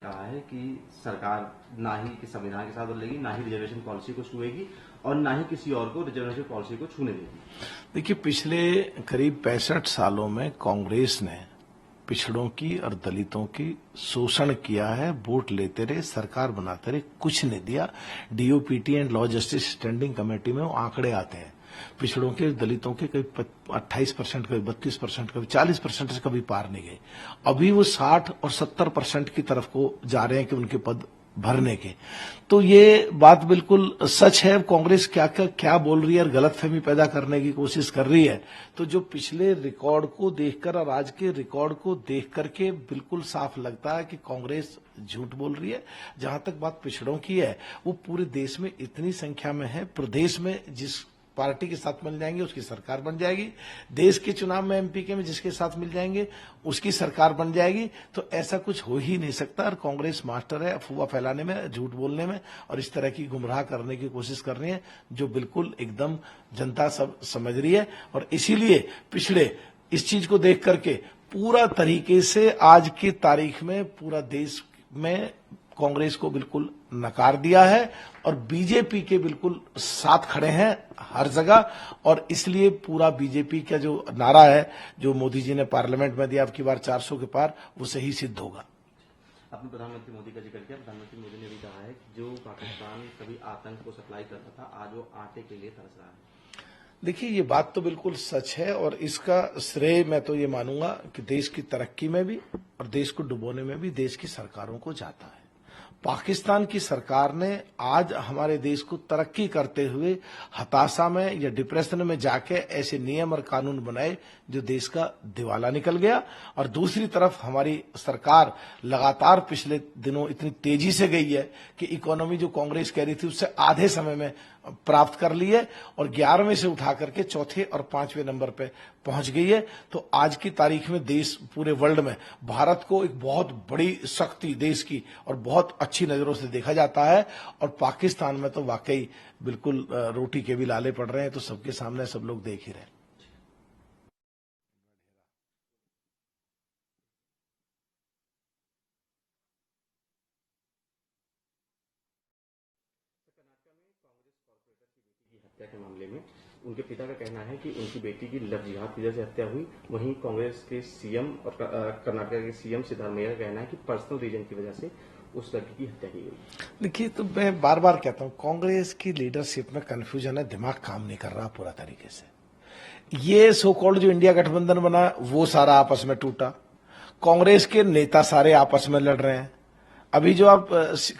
कहा है कि सरकार ना ही कि संविधान के साथ बोलेगी, ना ही रिजर्वेशन पॉलिसी को छुएगी और ना ही किसी और को रिजर्वेशन पॉलिसी को छूने देगी। देखिए, पिछले करीब 65 सालों में कांग्रेस ने पिछड़ों की और दलितों की शोषण किया है। वोट लेते रहे, सरकार बनाते रहे, कुछ नहीं दिया। DOPT and law justice standing committee में वो आंकड़े आते हैं। पिछड़ों के, दलितों के कभी 28%, कभी 32%, कभी 40% से कभी पार नहीं गए। अभी वो 60 और 70% की तरफ को जा रहे हैं कि उनके पद भरने के। तो ये बात बिल्कुल सच है। कांग्रेस क्या बोल रही है और गलतफहमी पैदा करने की कोशिश कर रही है। तो जो पिछले रिकॉर्ड को देखकर और आज के रिकॉर्ड को देख करके बिल्कुल साफ लगता है कि कांग्रेस झूठ बोल रही है। जहां तक बात पिछड़ों की है, वो पूरे देश में इतनी संख्या में है। प्रदेश में जिस पार्टी के साथ मिल जाएंगे उसकी सरकार बन जाएगी। देश के चुनाव में एमपीके में जिसके साथ मिल जाएंगे उसकी सरकार बन जाएगी। तो ऐसा कुछ हो ही नहीं सकता। और कांग्रेस मास्टर है अफवाह फैलाने में, झूठ बोलने में और इस तरह की गुमराह करने की कोशिश कर रही है, जो बिल्कुल एकदम जनता सब समझ रही है। और इसीलिए पिछड़े इस चीज को देख करके पूरा तरीके से आज की तारीख में पूरा देश में कांग्रेस को बिल्कुल नकार दिया है और बीजेपी के बिल्कुल साथ खड़े हैं हर जगह। और इसलिए पूरा बीजेपी का जो नारा है, जो मोदी जी ने पार्लियामेंट में दिया अब की बार 400 के पार, वो सही सिद्ध होगा। आपने प्रधानमंत्री मोदी का जिक्र किया। प्रधानमंत्री मोदी ने भी कहा है कि जो पाकिस्तान कभी आतंक को सप्लाई करता था, आज वो आटे के लिए तरस रहा है। देखिए, ये बात तो बिल्कुल सच है और इसका श्रेय मैं तो ये मानूंगा कि देश की तरक्की में भी और देश को डुबोने में भी देश की सरकारों को जाता है। पाकिस्तान की सरकार ने आज हमारे देश को तरक्की करते हुए हताशा में या डिप्रेशन में जाके ऐसे नियम और कानून बनाए जो देश का दिवाला निकल गया। और दूसरी तरफ हमारी सरकार लगातार पिछले दिनों इतनी तेजी से गई है कि इकोनॉमी जो कांग्रेस कह रही थी उससे आधे समय में प्राप्त कर ली है और 11वें से उठा करके चौथे और 5वें नंबर पे पहुंच गई है। तो आज की तारीख में देश पूरे वर्ल्ड में भारत को एक बहुत बड़ी शक्ति देश की और बहुत अच्छी नजरों से देखा जाता है। और पाकिस्तान में तो वाकई बिल्कुल रोटी के भी लाले पड़ रहे हैं। तो सबके सामने सब लोग देख ही रहे हैं। हत्या के मामले में उनके पिता का कहना है कि उनकी बेटी की लव जिहाद की वजह से हत्या हुई। वहीं कांग्रेस के सीएम और कर्नाटक के सीएम सिद्धारमैया का कहना है कि पर्सनल रीजन की वजह से उस लड़की की हत्या की गई। देखिए, तो मैं बार बार कहता हूं, कांग्रेस की लीडरशिप में कंफ्यूजन है, दिमाग काम नहीं कर रहा पूरा तरीके से। ये सो कॉल्ड जो इंडिया गठबंधन बना वो सारा आपस में टूटा। कांग्रेस के नेता सारे आपस में लड़ रहे हैं। अभी जो आप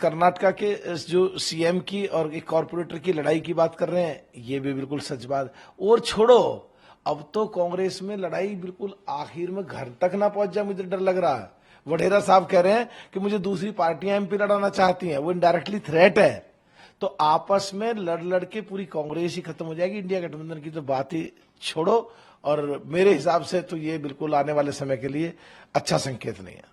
कर्नाटका के जो सीएम की और एक कॉर्पोरेटर की लड़ाई की बात कर रहे हैं, ये भी बिल्कुल सच बात। और छोड़ो, अब तो कांग्रेस में लड़ाई बिल्कुल आखिर में घर तक ना पहुंच जाए, मुझे डर लग रहा है। वडेरा साहब कह रहे हैं कि मुझे दूसरी पार्टियां एमपी लड़ाना चाहती हैं, वो इनडायरेक्टली थ्रेट है। तो आपस में लड़ लड़ के पूरी कांग्रेस ही खत्म हो जाएगी। इंडिया गठबंधन की तो बात ही छोड़ो। और मेरे हिसाब से तो ये बिल्कुल आने वाले समय के लिए अच्छा संकेत नहीं है।